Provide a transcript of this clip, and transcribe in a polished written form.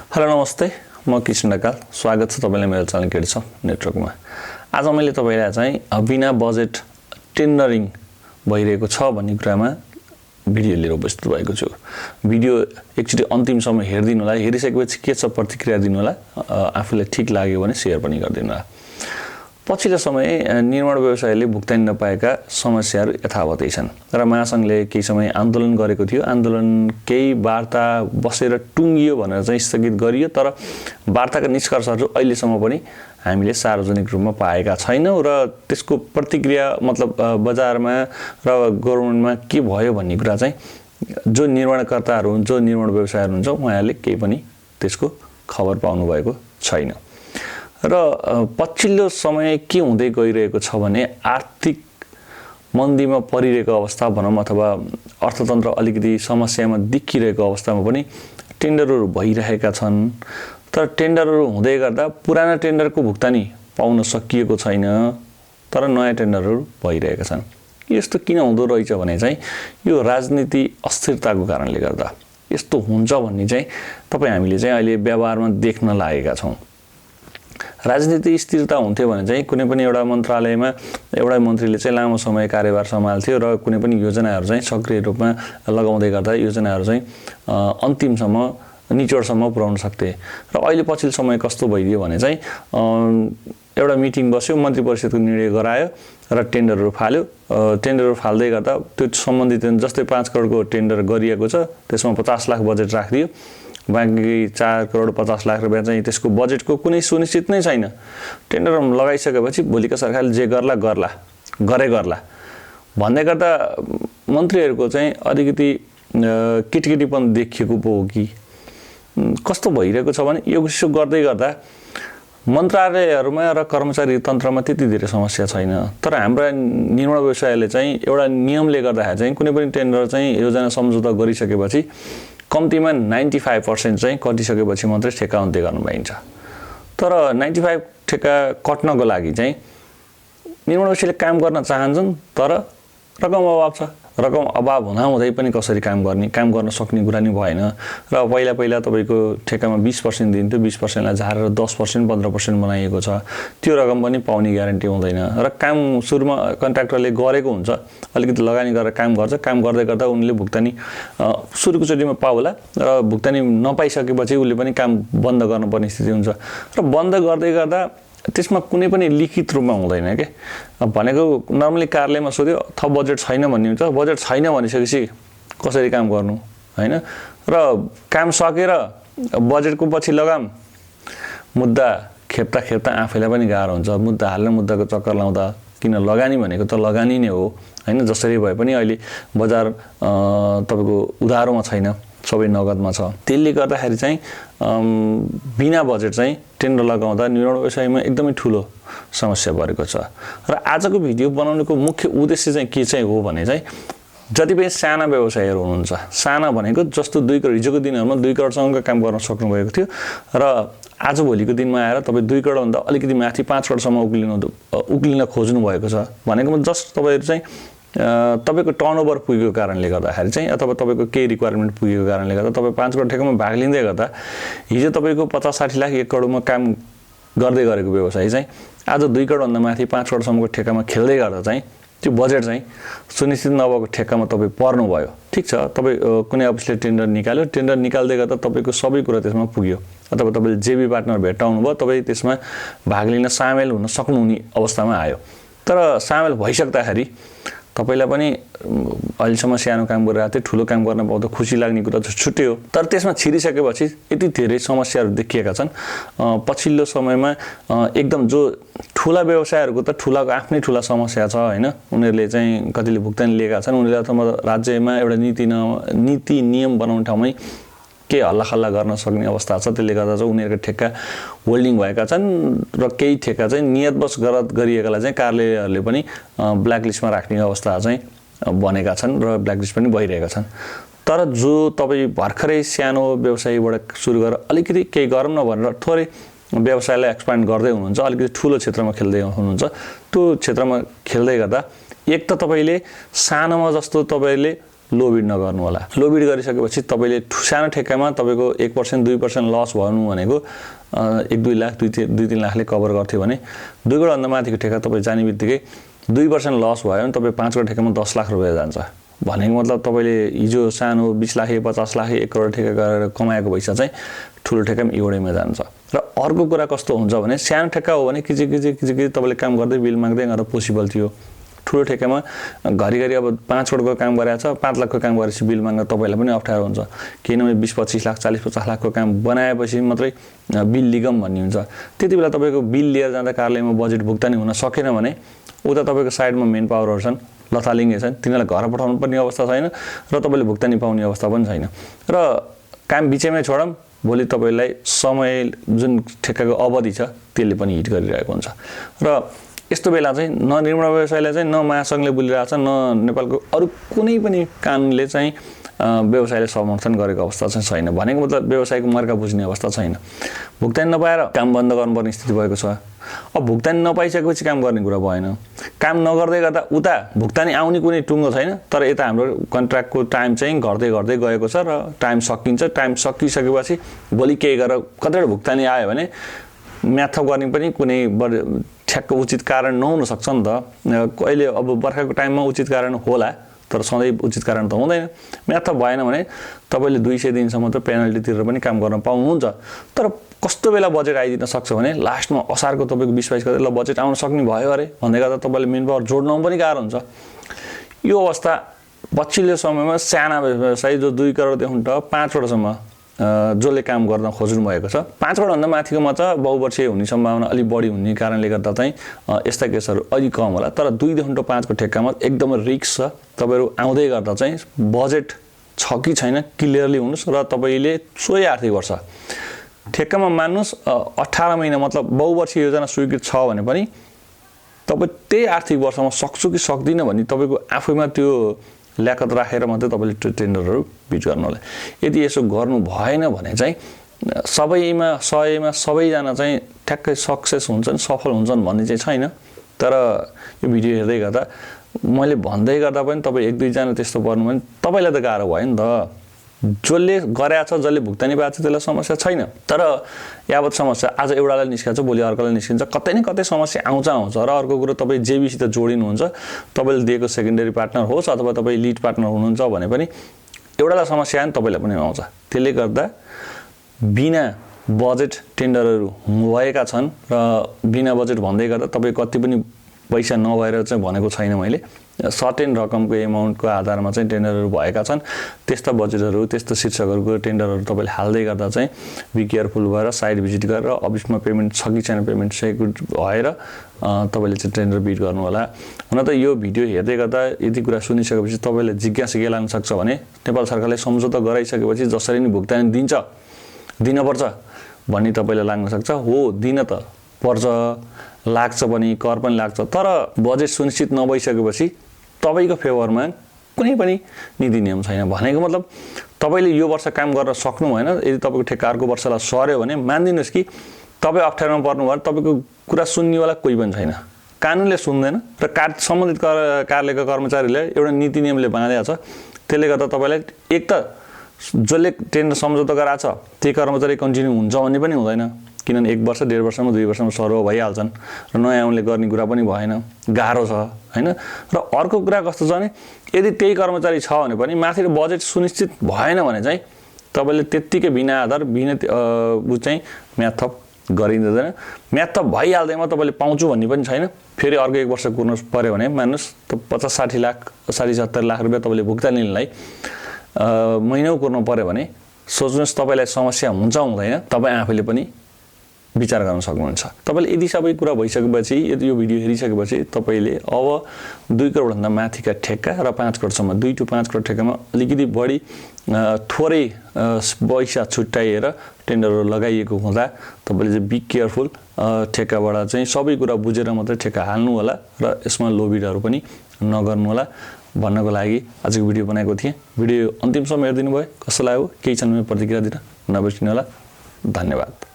Hello नमस्ते, म कृष्ण ढकाल। स्वागत छ तपाईलाई मेरो च्यानल केडी छ नेटवर्कमा। आज मैले तपाईलाई चाहिँ बिना बजेट टेन्डरिङ भइरहेको छ भन्ने कुरामा भिडियो लिएर उपस्थित भएको छु। भिडियो एकचोटि अन्तिमसम्म हेरिदिनु होला। हेरिसकेपछि के छ प्रतिक्रिया दिनु होला। आफूलाई ठीक लाग्यो भने शेयर पनि गरिदिनु होला। पछिल्लो समय निर्माण व्यवसायले भुक्तानी नपाएका समस्याहरू यथावतै छन् र महासंघले केही समय आन्दोलन गरेको थियो। आन्दोलन केही वार्ता बसेर टुङ्गियो भनेर चाहिँ स्थगित गरियो, तर वार्ताका निष्कर्षहरू अहिलेसम्म पनि हामीले सार्वजनिक रूपमा पाएका छैनौँ र त्यसको प्रतिक्रिया मतलब बजारमा र गभर्नमेन्टमा के भयो भन्ने कुरा चाहिँ जो निर्माणकर्ताहरू हुन्, जो निर्माण व्यवसायहरू हुन्छ, उहाँहरूले केही पनि त्यसको खबर पाउनु भएको छैन। र पछिल्लो समय के हुँदै गइरहेको छ भने आर्थिक मन्दीमा परिरहेको अवस्था भनौँ अथवा अर्थतन्त्र अलिकति समस्यामा देखिरहेको अवस्थामा पनि टेन्डरहरू भइरहेका छन्। तर टेन्डरहरू हुँदै गर्दा पुराना टेन्डरको भुक्तानी पाउन सकिएको छैन, तर नयाँ टेन्डरहरू भइरहेका छन्। यस्तो किन हुँदो रहेछ भने चाहिँ यो राजनीति अस्थिरताको कारणले गर्दा यस्तो हुन्छ भन्ने चाहिँ हामीले चाहिँ अहिले व्यवहारमा देख्न लागेका छौँ। राजनीति स्थिरता हुन्थ्यो भने चाहिँ कुनै पनि एउटा मन्त्रालयमा एउटा मन्त्रीले चाहिँ लामो समय कार्यभार सम्हाल्थ्यो र कुनै पनि योजनाहरू चाहिँ सक्रिय रूपमा लगाउँदै गर्दा योजनाहरू चाहिँ अन्तिमसम्म निचोडसम्म पुर्याउन सक्थे। र अहिले पछिल्लो समय कस्तो भइदियो भने चाहिँ एउटा मिटिङ बस्यो, मन्त्री परिषदको निर्णय गरायो र टेन्डरहरू फाल्यो। टेन्डरहरू फाल्दै गर्दा त्यो सम्बन्धित जस्तै 5 करोडको टेन्डर गरिएको छ, त्यसमा 50 लाख बजेट राखिदियो, बाँकी 4 करोड 50 लाख रुपियाँ चाहिँ त्यसको बजेटको कुनै सुनिश्चित नै छैन। टेन्डर लगाइसकेपछि भोलिका सरकारले जे गर्ला गर्ला भन्दै गर्दा मन्त्रीहरूको चाहिँ अलिकति किटकिटीपन देखिएको पो हो कि कस्तो भइरहेको छ भने यो गर्दै गर्दा मन्त्रालयहरूमा र कर्मचारी तन्त्रमा त्यति धेरै समस्या छैन। तर हाम्रा निर्माण व्यवसायले चाहिँ एउटा नियमले गर्दाखेरि चाहिँ कुनै पनि टेन्डर चाहिँ योजना सम्झौता गरिसकेपछि कम्तीमा 95% चाहिँ कटिसकेपछि मात्रै ठेक्का अन्त्य गर्न पाइन्छ। तर 95 ठेक्का कट्नको लागि चाहिँ निर्माण व्यवसायले काम गर्न चाहन्छन्, तर रकम अभाव छ। रकम अभाव हुँदाहुँदै पनि कसरी काम गर्न सक्ने कुरा नि भएन। र पहिला तपाईँको ठेक्कामा 20% दिन्थ्यो, 20%लाई झारेर 10% 15% बनाइएको छ। त्यो रकम पनि पाउने ग्यारेन्टी हुँदैन। र काम सुरुमा कन्ट्र्याक्टरले गरेको हुन्छ, अलिकति लगानी गरेर काम गर्छ, काम गर्दै गर्दा उनले भुक्तानी सुरुको चोटिमा पाउला र भुक्तानी नपाइसकेपछि उसले पनि काम बन्द गर्नुपर्ने स्थिति हुन्छ। र बन्द गर्दै गर्दा त्यसमा कुनै पनि लिखित रूपमा हुँदैन के। भनेको नर्मली कार्यालयमा सोध्यो थप बजेट छैन भन्ने हुन्छ। बजेट छैन भनिसकेपछि कसरी काम गर्नु हैन। र काम सकेर बजेटको पछि लगाम मुद्दा खेप्दा आफैलाई पनि गाह्रो हुन्छ। मुद्दा हाल्न मुद्दाको चक्कर लाउँदा किन लगानी भनेको त लगानी नै हो हैन। जसरी भए पनि अहिले बजार तपाईको उधारोमा छैन, सबै नगदमा छ। त्यसले गर्दाखेरि चाहिँ बिना बजेट चाहिँ टेन्डर लगाउँदा निर्माण व्यवसायमा एकदमै ठुलो समस्या परेको छ। र आजको भिडियो बनाउनुको मुख्य उद्देश्य चाहिँ के चाहिँ हो भने चाहिँ जति पनि साना व्यवसायहरू हुनुहुन्छ, साना भनेको जस्तो 2 करोड हिजोको दिनहरूमा 2 करोडसम्मको काम गर्न सक्नुभएको थियो र आज भोलिको दिनमा आएर तपाईँ 2 करोडभन्दा अलिकति माथि 5 करोडसम्म उक्लिन खोज्नु भएको छ भनेको जस्ट तपाईँहरू चाहिँ तपाईको टर्नओभर पुगेको कारणले गर्दाखेरि चाहिँ अथवा तपाईको केही रिक्वायरमेन्ट पुगेको कारणले गर्दा तपाईँ 5 करोड ठेक्कामा भाग लिँदै गर्दा हिजो तपाईको 50-60 लाख 1 करोडमा काम गर्दै गरेको व्यवसाय चाहिँ आज 2 करोडभन्दा माथि 5 करोडसम्मको ठेक्कामा खेल्दै गर्दा चाहिँ त्यो बजेट चाहिँ सुनिश्चित नभएको ठेक्कामा तपाईँ पर्नुभयो। ठिक छ, तपाईँ कुनै अफिसले टेन्डर निकाल्यो, टेन्डर निकाल्दै गर्दा तपाईँको सबै कुरा त्यसमा पुग्यो अथवा तपाईँले जेबी पार्टनर भेट्टाउनु भयो, तपाईँ त्यसमा भाग लिन सामेल हुन सक्नुहुने अवस्थामा आयो। तर सामेल भइसक्दाखेरि तपाईलाई पनि अहिलेसम्म सानो काम गरिरहेको थियो, ठुलो काम गर्न पाउँदा खुसी लाग्ने कुरा त छुट्टै हो। तर त्यसमा छिरिसकेपछि यति धेरै समस्याहरू देखिएका छन्। पछिल्लो समयमा एकदम जो ठुला व्यवसायहरूको त आफ्नै ठुला समस्या छ हैन। उनीहरूले चाहिँ कतिले भुक्तानी लिएका छन्, उनीहरूले अथवा राज्यमा एउटा नीति नियम बनाउने ठाउँमै केही हल्लाखल्ला गर्न सक्ने अवस्था छ। त्यसले गर्दा चाहिँ उनीहरूको ठेक्का होल्डिङ भएका छन् र केही ठेक्का चाहिँ नियतवश गरिएकालाई चाहिँ कार्यालयहरूले पनि ब्ल्याकलिस्टमा राख्ने अवस्था चाहिँ बनेका छन् र ब्ल्याकलिस्ट पनि भइरहेका छन्। तर जो तपाईँ भर्खरै सानो व्यवसायबाट सुरु गरेर अलिकति केही गरौँ न भनेर थोरै व्यवसायलाई एक्सपान्ड गर्दै हुनुहुन्छ, अलिकति ठुलो क्षेत्रमा खेल्दै हुनुहुन्छ, त्यो क्षेत्रमा खेल्दै गर्दा एक त तपाईले सानोमा जस्तो तपाईले लो बिड नगर्नु होला। लो बिड गरिसकेपछि तपाईँले सानो ठेक्कामा तपाईँको 1% 2% लस भन्नु भनेको 1-2 लाख 2-3 लाखले कभर गर्थ्यो भने 2 करोडभन्दा माथिको ठेक्का तपाईँ जाने बित्तिकै 2% लस भयो भने तपाईँ 5 करोड ठेक्कामा 10 लाख रुपियाँ जान्छ भनेको मतलब तपाईँले हिजो सानो 20 लाख 50 लाख 1 करोड ठेक्का गरेर कमाएको पैसा चाहिँ ठुलो ठेक्कामा एउटैमा जान्छ। र अर्को कुरा कस्तो हुन्छ भने सानो ठेक्का हो भने किचि तपाईँले काम गर्दै बिल माग्दै गर्दा पोसिबल थियो। ठुलो ठेक्कामा घरिघरि अब 5 करोडको काम गरेछ 5 लाखको काम गरेपछि बिल माग्न तपाईँलाई पनि अप्ठ्यारो हुन्छ। किनभने 20-25 लाख 40-50 लाखको काम बनाएपछि मात्रै बिल लिगम भन्ने हुन्छ। त्यति बेला तपाईँको बिल लिएर जाँदा कार्यालयमा बजेट भुक्तानी हुन सकेन भने उता तपाईँको साइडमा मेन पावरहरू छन् लथालिङ्गे छन् तिनीहरूलाई घर पठाउनु पर्ने अवस्था छैन र तपाईँले भुक्तानी पाउने अवस्था पनि छैन र काम बिचैमै छोडौँ भोलि तपाईँलाई समय जुन ठेक्काको अवधि छ त्यसले पनि हिट गरिरहेको हुन्छ। र यस्तो बेला चाहिँ न निर्माण व्यवसायलाई चाहिँ न महासङ्घले बोलिरहेको छ न नेपालको अरू कुनै पनि कानुनले चाहिँ व्यवसायले समर्थन गरेको अवस्था चाहिँ छैन। भनेको मतलब व्यवसायको मर्का बुझ्ने अवस्था छैन। भुक्तानी नपाएर काम बन्द गर्नुपर्ने स्थिति भएको छ। अब भुक्तानी नपाइसकेपछि काम गर्ने कुरा भएन। काम नगर्दै गर्दा उता भुक्तानी आउने कुनै टुङ्गो छैन तर यता हाम्रो कन्ट्र्याक्टको टाइम चाहिँ घट्दै गएको छ र टाइम सकिन्छ। टाइम सकिसकेपछि भोलि केही गरेर कतिवटा भुक्तानी आयो भने म्याथ गर्ने पनि कुनै ठ्याक्क उचित कारण नहुन सक्छ नि त। कहिले अब बर्खाको टाइममा उचित कारण होला तर सधैँ उचित कारण त हुँदैन। म्याथ भएन भने तपाईँले 200 दिनसम्म त पेनल्टी तिरेर पनि काम गर्न पाउनुहुन्छ। तर कस्तो बेला बजेट आइदिन सक्छ भने लास्टमा असारको तपाईँको 20-22 गते ल बजेट आउन सक्ने भयो अरे भन्दै गर्दा तपाईँले मेन पावर जोड्न पनि गाह्रो हुन्छ। यो अवस्था पछिल्लो समयमा साना व्यवसायी जो 2 करोडदेखि 5 करोडसम्म जसले काम गर्न खोज्नु भएको छ 5 करोडभन्दा माथिकोमा त बहुवर्षीय हुने सम्भावना अलि बढी हुने कारणले गर्दा चाहिँ यस्ता केसहरू अलि कम होला। तर 2.5 को ठेक्कामा एकदमै रिस्क छ। तपाईँहरू आउँदै गर्दा चाहिँ बजेट छ कि छैन क्लियरली हुनुहोस् र तपाईँले सोही आर्थिक वर्ष ठेक्कामा मान्नुहोस् 18 महिना मतलब बहुवर्षीय योजना स्वीकृत छ भने पनि तपाईँ त्यही आर्थिक वर्षमा सक्छु कि सक्दिनँ भन्ने तपाईँको आफैमा त्यो ल्याकत राखेर मात्रै तपाईँले टेन्डरहरू बिच गर्नु होला। यदि यसो गर्नु भएन भने चाहिँ सबैमा 100मा सबैजना चाहिँ ठ्याक्कै सक्सेस हुन्छन् सफल हुन्छन् भन्ने चाहिँ छैन। तर यो भिडियो हेर्दै गर्दा मैले भन्दै गर्दा पनि तपाईँ 1-2 जना त्यस्तो पर्नु भने तपाईँलाई त गाह्रो भयो नि त। जसले गरेछ जसले भुक्तानी पाएको छ त्यसलाई समस्या छैन। तर यावत समस्या आज एउटालाई निस्किन्छ भोलि अर्कोलाई निस्किन्छ कतै न कतै समस्या आउँछ र अर्को कुरो तपाईँ जेबीसित जोडिनुहुन्छ तपाईँले दिएको सेकेन्डरी पार्टनर होस् अथवा तपाईँ लिड पार्टनर हुनुहुन्छ भने पनि एउटालाई समस्या आयो नि तपाईँलाई पनि आउँछ। त्यसले गर्दा बिना बजेट टेन्डरहरू भएका छन् र बिना बजेट भन्दै गर्दा तपाईँ कति पनि पैसा नभएर चाहिँ भनेको छैन मैले सर्टेन रकमको एमाउन्टको आधारमा चाहिँ टेन्डरहरू भएका छन्। त्यस्ता बजेटहरू त्यस्ता शीर्षकहरूको टेन्डरहरू तपाईँले हाल्दै गर्दा चाहिँ बी केयरफुल भएर साइड भिजिट गरेर अफिसमा पेमेन्ट छ कि छैन पेमेन्ट सेक्युर भएर तपाईँले चाहिँ टेन्डर बिड गर्नु होला। हुन त यो भिडियो हेर्दै गर्दा यति कुरा सुनिसकेपछि तपाईँले जिज्ञासा के लाग्न सक्छ भने नेपाल सरकारले सम्झौता गराइसकेपछि जसरी नै भुक्तानी दिनपर्छ भन्ने तपाईँलाई लाग्न सक्छ। हो दिन त पर्छ लाग्छ पनि कर पनि लाग्छ तर बजेट सुनिश्चित नभइसकेपछि तपाईँको फेभरमा कुनै पनि नीति नियम छैन। भनेको मतलब तपाईँले यो वर्ष काम गर्न सक्नु भएन यदि तपाईँको ठेक्का अर्को वर्षलाई सर्यो भने मानिदिनुहोस् कि तपाईँ अप्ठ्यारोमा पर्नु भयो तपाईँको कुरा सुन्नेवाला कोही पनि छैन। कानुनले सुन्दैन र सम्बन्धित कार्यालयका कर्मचारीले एउटा नीति नियमले बाँधेको छ। त्यसले गर्दा तपाईँलाई एक त जसले टेन्डर सम्झौता गराएको छ त्यही कर्मचारी कन्टिन्यू हुन्छ भन्ने पनि हुँदैन किनभने 1 वर्ष 1.5 वर्षमा 2 वर्षमा सर्व भइहाल्छन् र नयाँ आउनेले गर्ने कुरा पनि भएन गाह्रो छ हैन। र अर्को कुरा कस्तो छ भने यदि त्यही कर्मचारी छ भने पनि माथि बजेट सुनिश्चित भएन भने चाहिँ तपाईँले त्यत्तिकै बिना आधार बिना चाहिँ म्याथ थप गरिँदैन। म्याथ थप भइहाल्दैमा तपाईँले पाउँछु भन्ने पनि छैन। फेरि अर्को 1 वर्ष कुर्नु पर्यो भने मान्नुहोस् त 50-60 लाख 70 लाख रुपियाँ तपाईँले भुक्तानीलाई महिनौ कुर्नु पर्यो भने सोच्नुहोस् तपाईँलाई समस्या हुन्छ हुँदैन तपाईँ आफैले पनि विचार गर्न सक्नुहुन्छ। तपाईँले यदि सबै कुरा भइसकेपछि यदि यो भिडियो हेरिसकेपछि तपाईँले अब 2 करोडभन्दा माथिका ठेक्का र 5 करोडसम्म 2 to 5 करोड ठेक्कामा अलिकति बढी थोरै पैसा छुट्याइएर टेन्डरहरू लगाइएको हुँदा तपाईँले चाहिँ बी केयरफुल ठेक्काबाट चाहिँ सबै कुरा बुझेर मात्रै ठेक्का हाल्नु होला र यसमा लोबिडहरू पनि नगर्नु होला भन्नको लागि आजको भिडियो बनाएको थिएँ। भिडियो अन्तिमसम्म हेरिदिनु भयो कस्तो लाग्यो केही छन् भने प्रतिक्रिया दिन नबिर्सिनु होला। धन्यवाद।